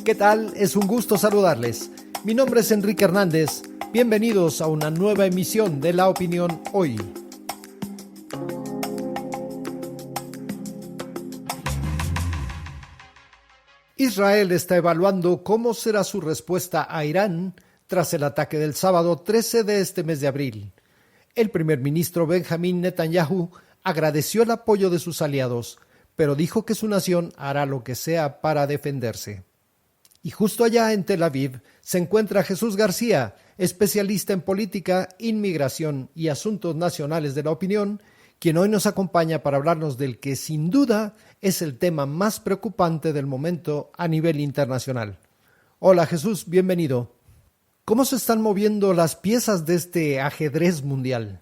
¿Qué tal? Es un gusto saludarles. Mi nombre es Enrique Hernández. Bienvenidos a una nueva emisión de La Opinión Hoy. Israel está evaluando cómo será su respuesta a Irán tras el ataque del sábado 13 de este mes de abril. El primer ministro Benjamín Netanyahu agradeció el apoyo de sus aliados, pero dijo que su nación hará lo que sea para defenderse. Y justo allá en Tel Aviv se encuentra Jesús García, especialista en política, inmigración y asuntos nacionales de La Opinión, quien hoy nos acompaña para hablarnos del que sin duda es el tema más preocupante del momento a nivel internacional. Hola Jesús, bienvenido. ¿Cómo se están moviendo las piezas de este ajedrez mundial?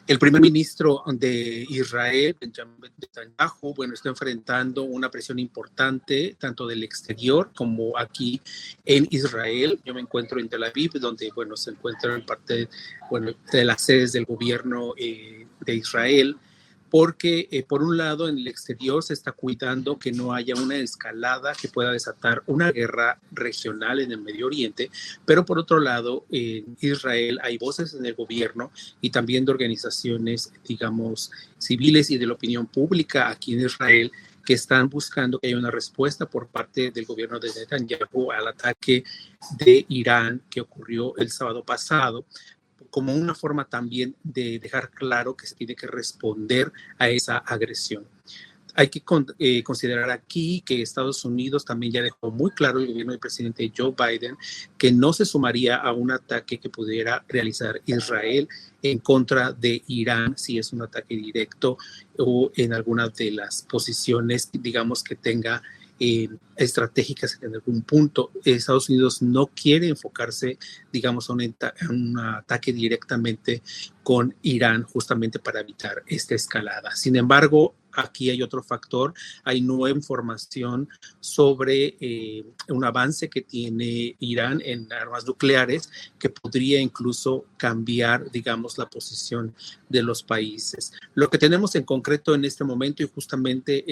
El primer ministro de Israel, Benjamin Netanyahu, está enfrentando una presión importante, tanto del exterior como aquí en Israel. Yo me encuentro en Tel Aviv, donde, se encuentra en parte, de las sedes del gobierno de Israel, porque por un lado en el exterior se está cuidando que no haya una escalada que pueda desatar una guerra regional en el Medio Oriente, pero por otro lado en Israel hay voces en el gobierno y también de organizaciones, digamos, civiles y de la opinión pública aquí en Israel que están buscando que haya una respuesta por parte del gobierno de Netanyahu al ataque de Irán que ocurrió el sábado pasado, como una forma también de dejar claro que se tiene que responder a esa agresión. Hay que considerar aquí que Estados Unidos también ya dejó muy claro, el gobierno del presidente Joe Biden, que no se sumaría a un ataque que pudiera realizar Israel en contra de Irán, si es un ataque directo o en alguna de las posiciones, digamos, que tenga estratégicas en algún punto. Estados Unidos no quiere enfocarse, digamos, a un ataque directamente con Irán justamente para evitar esta escalada. Sin embargo, aquí hay otro factor, hay nueva información sobre un avance que tiene Irán en armas nucleares que podría incluso cambiar, digamos, la posición de los países. Lo que tenemos en concreto en este momento y justamente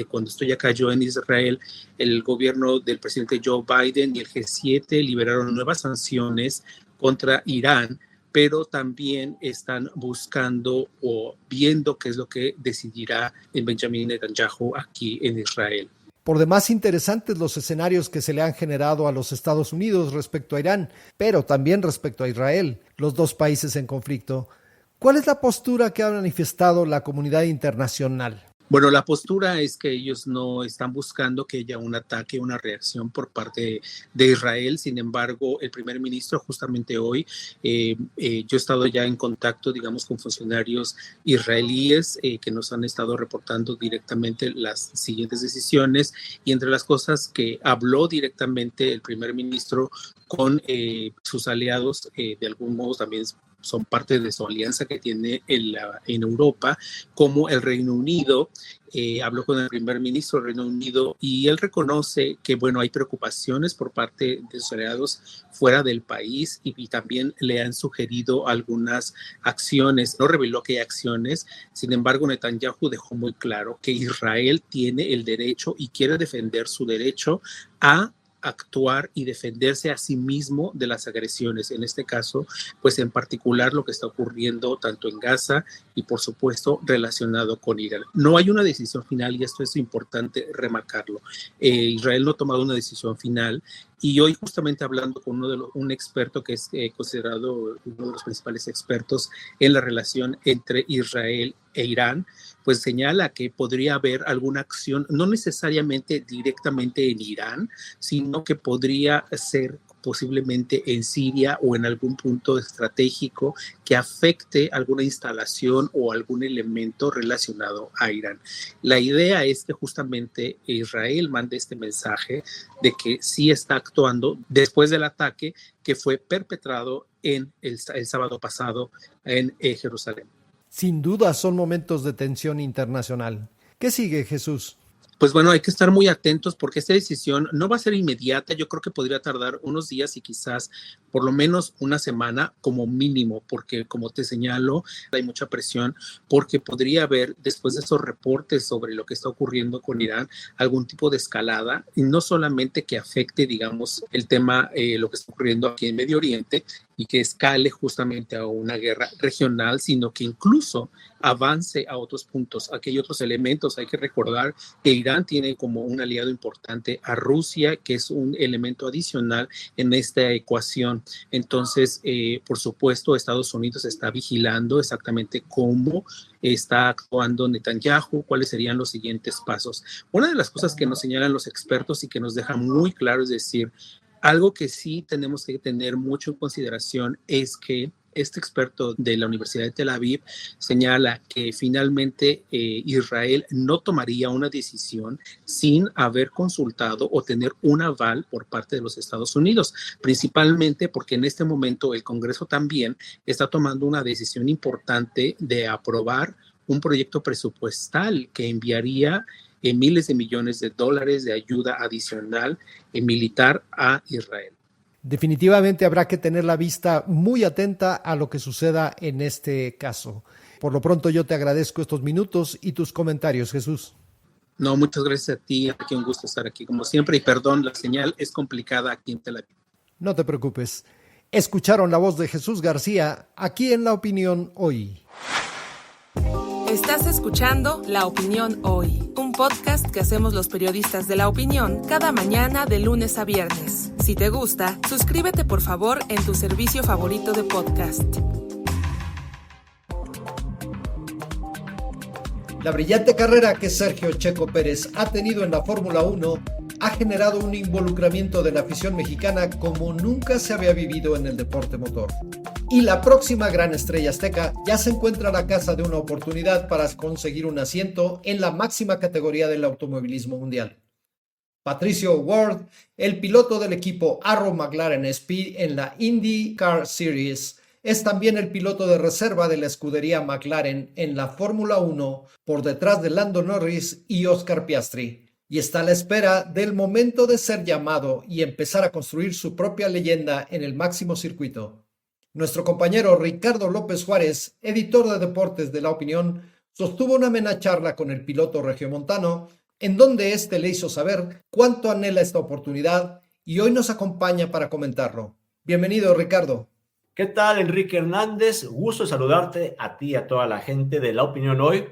cuando estoy acá yo en Israel, el gobierno del presidente Joe Biden y el G7 liberaron nuevas sanciones contra Irán, pero también están buscando o viendo qué es lo que decidirá el Benjamin Netanyahu aquí en Israel. Por demás interesantes los escenarios que se le han generado a los Estados Unidos respecto a Irán, pero también respecto a Israel, los dos países en conflicto. ¿Cuál es la postura que ha manifestado la comunidad internacional? Bueno, la postura es que ellos no están buscando que haya un ataque, una reacción por parte de Israel. Sin embargo, el primer ministro justamente hoy, yo he estado ya en contacto, digamos, con funcionarios israelíes que nos han estado reportando directamente las siguientes decisiones y entre las cosas que habló directamente el primer ministro con sus aliados, de algún modo también son parte de su alianza que tiene en Europa, como el Reino Unido. Habló con el primer ministro del Reino Unido y él reconoce que, hay preocupaciones por parte de sus aliados fuera del país y también le han sugerido algunas acciones. No reveló qué acciones, sin embargo, Netanyahu dejó muy claro que Israel tiene el derecho y quiere defender su derecho a actuar y defenderse a sí mismo de las agresiones. En este caso, en particular lo que está ocurriendo tanto en Gaza y por supuesto relacionado con Irán. No hay una decisión final y esto es importante remarcarlo. Israel no ha tomado una decisión final y hoy justamente hablando con un experto que es considerado uno de los principales expertos en la relación entre Israel e Irán, señala que podría haber alguna acción, no necesariamente directamente en Irán, sino que podría ser posiblemente en Siria o en algún punto estratégico que afecte alguna instalación o algún elemento relacionado a Irán. La idea es que justamente Israel mande este mensaje de que sí está actuando después del ataque que fue perpetrado en el sábado pasado en Jerusalén. Sin duda son momentos de tensión internacional. ¿Qué sigue, Jesús? Hay que estar muy atentos porque esta decisión no va a ser inmediata. Yo creo que podría tardar unos días y quizás por lo menos una semana como mínimo, porque como te señalo, hay mucha presión porque podría haber, después de esos reportes sobre lo que está ocurriendo con Irán, algún tipo de escalada, y no solamente que afecte, digamos, el tema, lo que está ocurriendo aquí en Medio Oriente, y que escale justamente a una guerra regional, sino que incluso avance a otros puntos. Aquí hay otros elementos. Hay que recordar que Irán tiene como un aliado importante a Rusia, que es un elemento adicional en esta ecuación. Entonces, por supuesto, Estados Unidos está vigilando exactamente cómo está actuando Netanyahu, cuáles serían los siguientes pasos. Una de las cosas que nos señalan los expertos y que nos deja muy claro, es decir, algo que sí tenemos que tener mucho en consideración es que este experto de la Universidad de Tel Aviv señala que finalmente Israel no tomaría una decisión sin haber consultado o tener un aval por parte de los Estados Unidos, principalmente porque en este momento el Congreso también está tomando una decisión importante de aprobar un proyecto presupuestal que enviaría miles de millones de dólares de ayuda adicional militar a Israel. Definitivamente habrá que tener la vista muy atenta a lo que suceda en este caso. Por lo pronto yo te agradezco estos minutos y tus comentarios, Jesús. No, muchas gracias a ti, aquí un gusto estar aquí como siempre y perdón, la señal es complicada aquí en Tel Aviv. No te preocupes. Escucharon la voz de Jesús García aquí en La Opinión Hoy. Estás escuchando La Opinión Hoy, un podcast que hacemos los periodistas de La Opinión cada mañana de lunes a viernes. Si te gusta, suscríbete por favor en tu servicio favorito de podcast. La brillante carrera que Sergio Checo Pérez ha tenido en la Fórmula 1 ha generado un involucramiento de la afición mexicana como nunca se había vivido en el deporte motor. Y la próxima gran estrella azteca ya se encuentra a la caza de una oportunidad para conseguir un asiento en la máxima categoría del automovilismo mundial. Patricio Ward, el piloto del equipo Arrow McLaren Speed en la IndyCar Series, es también el piloto de reserva de la escudería McLaren en la Fórmula 1 por detrás de Lando Norris y Oscar Piastri, y está a la espera del momento de ser llamado y empezar a construir su propia leyenda en el máximo circuito. Nuestro compañero Ricardo López Juárez, editor de deportes de La Opinión, sostuvo una amena charla con el piloto regiomontano, en donde éste le hizo saber cuánto anhela esta oportunidad y hoy nos acompaña para comentarlo. Bienvenido, Ricardo. ¿Qué tal, Enrique Hernández? Gusto de saludarte a ti y a toda la gente de La Opinión Hoy.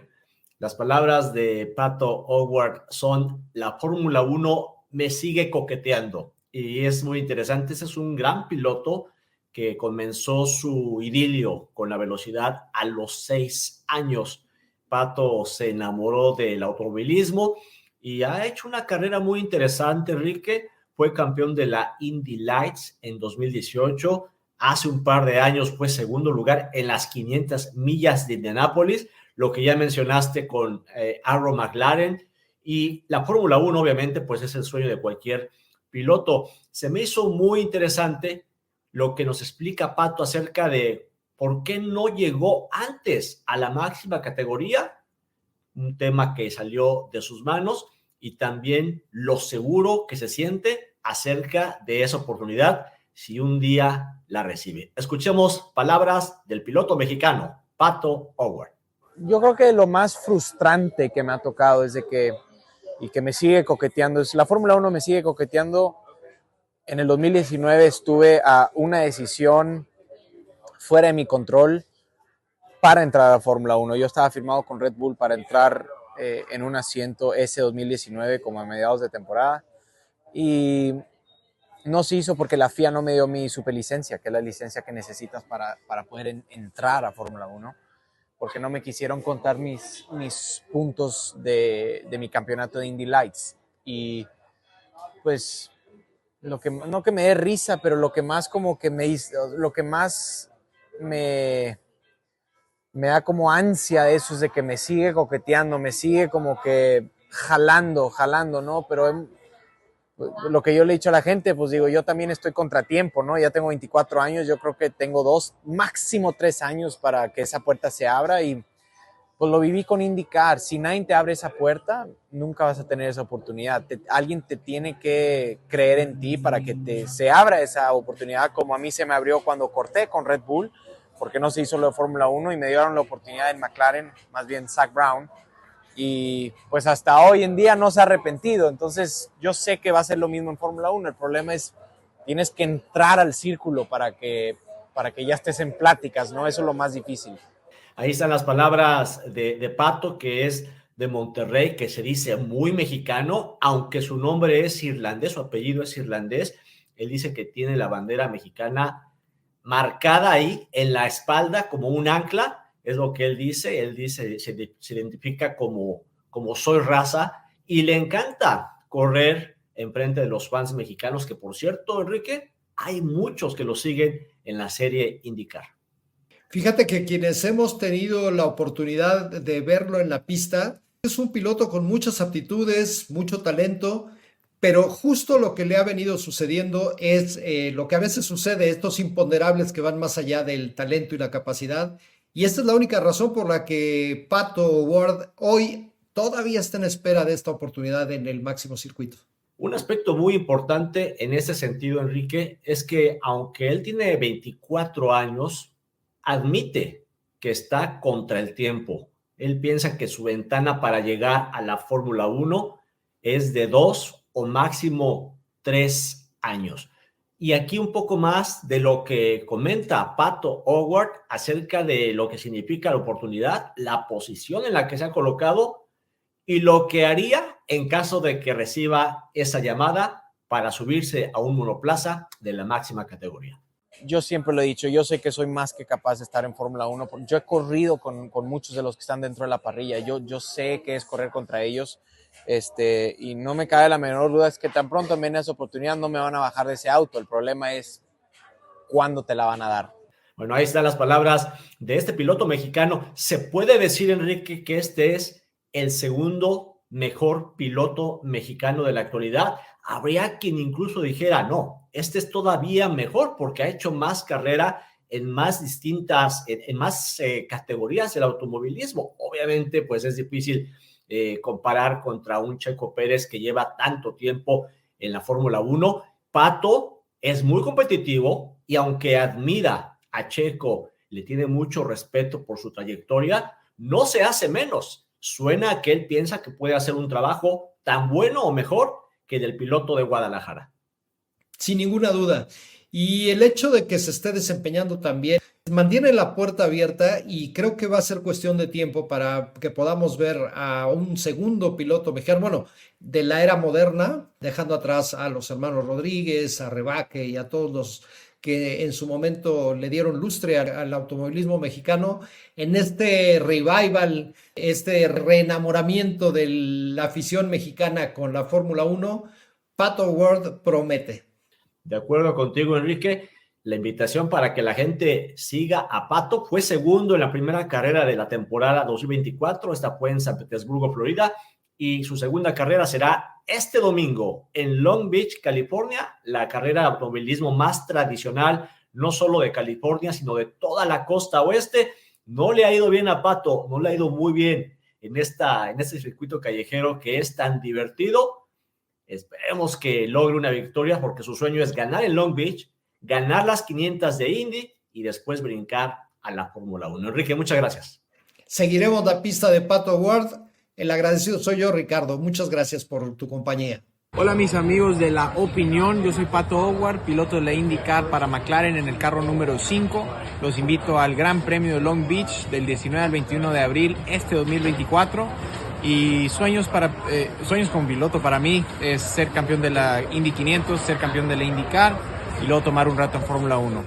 Las palabras de Pato O'Ward son: la Fórmula 1 me sigue coqueteando. Y es muy interesante. Ese es un gran piloto que comenzó su idilio con la velocidad a los 6 años. Pato se enamoró del automovilismo y ha hecho una carrera muy interesante, Enrique. Fue campeón de la Indy Lights en 2018. Hace un par de años fue segundo lugar en las 500 millas de Indianápolis, lo que ya mencionaste con Arrow McLaren. Y la Fórmula 1, obviamente, pues es el sueño de cualquier piloto. Se me hizo muy interesante lo que nos explica Pato acerca de por qué no llegó antes a la máxima categoría, un tema que salió de sus manos, y también lo seguro que se siente acerca de esa oportunidad si un día la recibe. Escuchemos palabras del piloto mexicano, Pato O'Ward. Yo creo que lo más frustrante que me ha tocado es y que me sigue coqueteando, la Fórmula 1 me sigue coqueteando. En el 2019 estuve a una decisión fuera de mi control para entrar a la Fórmula 1. Yo estaba firmado con Red Bull para entrar en un asiento ese 2019 como a mediados de temporada y no se hizo porque la FIA no me dio mi superlicencia, que es la licencia que necesitas para poder entrar a Fórmula 1, porque no me quisieron contar mis puntos de mi campeonato de Indy Lights. Y pues no que me dé risa, pero lo que más me da como ansia de eso es de que me sigue coqueteando, me sigue como que jalando, ¿no? Pero lo que yo le he dicho a la gente, pues digo, yo también estoy contratiempo, ¿no? Ya tengo 24 años, yo creo que tengo 2, máximo 3 años para que esa puerta se abra y pues lo viví con IndyCar. Si nadie te abre esa puerta, nunca vas a tener esa oportunidad. Alguien te tiene que creer en ti para que se abra esa oportunidad, como a mí se me abrió cuando corté con Red Bull, porque no se hizo lo de Fórmula 1 y me dieron la oportunidad en McLaren, más bien Zak Brown, y pues hasta hoy en día no se ha arrepentido. Entonces yo sé que va a ser lo mismo en Fórmula 1. El problema es, tienes que entrar al círculo para que ya estés en pláticas, ¿no? Eso es lo más difícil. Ahí están las palabras de Pato, que es de Monterrey, que se dice muy mexicano, aunque su nombre es irlandés, su apellido es irlandés. Él dice que tiene la bandera mexicana marcada ahí en la espalda como un ancla, es lo que él dice se identifica como soy raza, y le encanta correr enfrente de los fans mexicanos, que por cierto, Enrique, hay muchos que lo siguen en la serie IndyCar. Fíjate que quienes hemos tenido la oportunidad de verlo en la pista, es un piloto con muchas aptitudes, mucho talento, pero justo lo que le ha venido sucediendo es lo que a veces sucede, estos imponderables que van más allá del talento y la capacidad. Y esta es la única razón por la que Pato O'Ward hoy todavía está en espera de esta oportunidad en el máximo circuito. Un aspecto muy importante en ese sentido, Enrique, es que aunque él tiene 24 años, admite que está contra el tiempo. Él piensa que su ventana para llegar a la Fórmula 1 es de 2 o máximo 3 años. Y aquí un poco más de lo que comenta Pato O'Ward acerca de lo que significa la oportunidad, la posición en la que se ha colocado y lo que haría en caso de que reciba esa llamada para subirse a un monoplaza de la máxima categoría. Yo siempre lo he dicho, yo sé que soy más que capaz de estar en Fórmula 1. Yo he corrido con muchos de los que están dentro de la parrilla. Yo sé que es correr contra ellos. Y no me cabe la menor duda, es que tan pronto me den esa oportunidad no me van a bajar de ese auto. El problema es cuándo te la van a dar. Bueno, ahí están las palabras de este piloto mexicano. Se puede decir, Enrique, que este es el segundo mejor piloto mexicano de la actualidad. Habría quien incluso dijera, no, este es todavía mejor porque ha hecho más carrera en más distintas, en más categorías del automovilismo. Obviamente, pues es difícil comparar contra un Checo Pérez que lleva tanto tiempo en la Fórmula 1. Pato es muy competitivo y aunque admira a Checo, le tiene mucho respeto por su trayectoria, no se hace menos. Suena a que él piensa que puede hacer un trabajo tan bueno o mejor que el del piloto de Guadalajara. Sin ninguna duda. Y el hecho de que se esté desempeñando también mantiene la puerta abierta y creo que va a ser cuestión de tiempo para que podamos ver a un segundo piloto mexicano, bueno, de la era moderna, dejando atrás a los hermanos Rodríguez, a Rebaque y a todos los que en su momento le dieron lustre al automovilismo mexicano, en este revival, este reenamoramiento de la afición mexicana con la Fórmula 1, Pato O'Ward promete. De acuerdo contigo, Enrique. La invitación para que la gente siga a Pato. Fue segundo en la primera carrera de la temporada 2024. Esta fue en San Petersburgo, Florida. Y su segunda carrera será este domingo en Long Beach, California. La carrera de automovilismo más tradicional, no solo de California, sino de toda la costa oeste. No le ha ido bien a Pato, no le ha ido muy bien en este circuito callejero que es tan divertido. Esperemos que logre una victoria porque su sueño es ganar en Long Beach, ganar las 500 de Indy y después brincar a la Fórmula 1. Enrique, muchas gracias. Seguiremos la pista de Pato O'Ward. El agradecido soy yo, Ricardo. Muchas gracias por tu compañía. Hola mis amigos de La Opinión, yo soy Pato O'Ward, piloto de la IndyCar para McLaren en el carro número 5. Los invito al Gran Premio de Long Beach del 19 al 21 de abril 2024. Y sueños como piloto para mí es ser campeón de la Indy 500, ser campeón de la IndyCar y luego tomar un rato en Fórmula 1.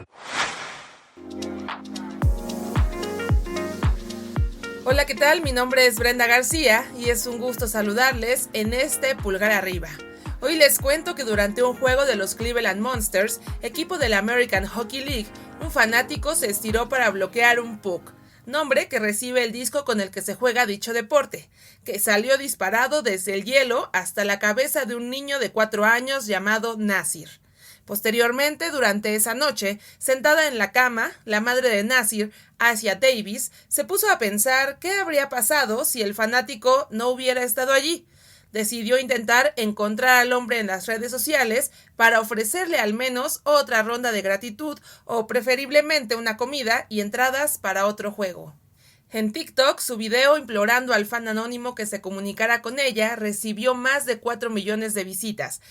Hola, ¿qué tal? Mi nombre es Brenda García y es un gusto saludarles en este Pulgar Arriba. Hoy les cuento que durante un juego de los Cleveland Monsters, equipo de la American Hockey League, un fanático se estiró para bloquear un puck, nombre que recibe el disco con el que se juega dicho deporte, que salió disparado desde el hielo hasta la cabeza de un niño de 4 años llamado Nasir. Posteriormente, durante esa noche, sentada en la cama, la madre de Nasir, Asia Davis, se puso a pensar qué habría pasado si el fanático no hubiera estado allí. Decidió intentar encontrar al hombre en las redes sociales para ofrecerle al menos otra ronda de gratitud o preferiblemente una comida y entradas para otro juego. En TikTok, su video implorando al fan anónimo que se comunicara con ella recibió más de 4 millones de visitas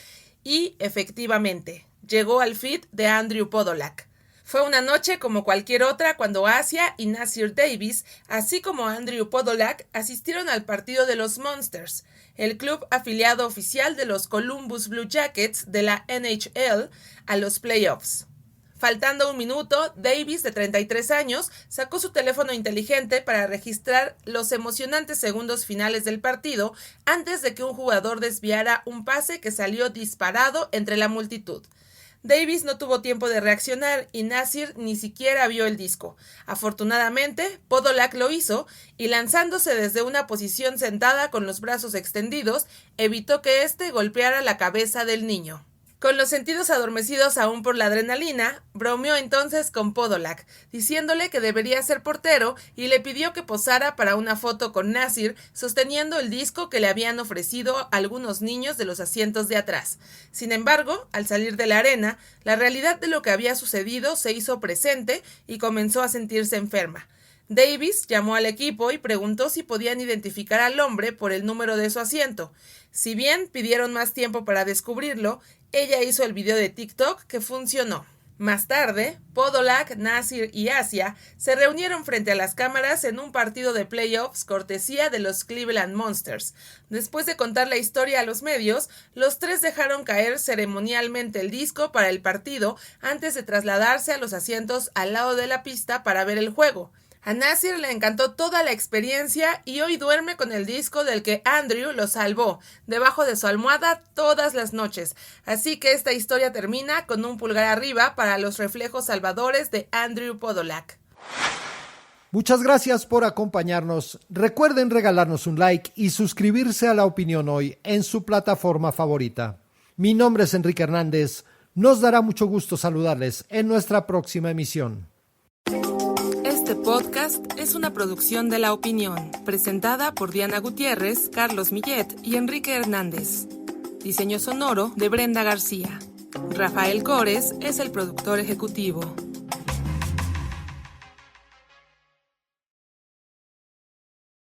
y, efectivamente, llegó al feed de Andrew Podolak. Fue una noche como cualquier otra cuando Asia y Nasir Davis, así como Andrew Podolak, asistieron al partido de los Monsters, el club afiliado oficial de los Columbus Blue Jackets de la NHL, a los playoffs. Faltando un minuto, Davis, de 33 años, sacó su teléfono inteligente para registrar los emocionantes segundos finales del partido antes de que un jugador desviara un pase que salió disparado entre la multitud. Davis no tuvo tiempo de reaccionar y Nasir ni siquiera vio el disco. Afortunadamente, Podolak lo hizo y, lanzándose desde una posición sentada con los brazos extendidos, evitó que éste golpeara la cabeza del niño. Con los sentidos adormecidos aún por la adrenalina, bromeó entonces con Podolak, diciéndole que debería ser portero y le pidió que posara para una foto con Nasir sosteniendo el disco que le habían ofrecido algunos niños de los asientos de atrás. Sin embargo, al salir de la arena, la realidad de lo que había sucedido se hizo presente y comenzó a sentirse enferma. Davis llamó al equipo y preguntó si podían identificar al hombre por el número de su asiento. Si bien pidieron más tiempo para descubrirlo, ella hizo el video de TikTok que funcionó. Más tarde, Podolak, Nasir y Asia se reunieron frente a las cámaras en un partido de playoffs cortesía de los Cleveland Monsters. Después de contar la historia a los medios, los tres dejaron caer ceremonialmente el disco para el partido antes de trasladarse a los asientos al lado de la pista para ver el juego. A Nasir le encantó toda la experiencia y hoy duerme con el disco del que Andrew lo salvó, debajo de su almohada todas las noches. Así que esta historia termina con un pulgar arriba para los reflejos salvadores de Andrew Podolak. Muchas gracias por acompañarnos. Recuerden regalarnos un like y suscribirse a La Opinión Hoy en su plataforma favorita. Mi nombre es Enrique Hernández. Nos dará mucho gusto saludarles en nuestra próxima emisión. Este podcast es una producción de La Opinión, presentada por Diana Gutiérrez, Carlos Millet y Enrique Hernández. Diseño sonoro de Brenda García. Rafael Cores es el productor ejecutivo.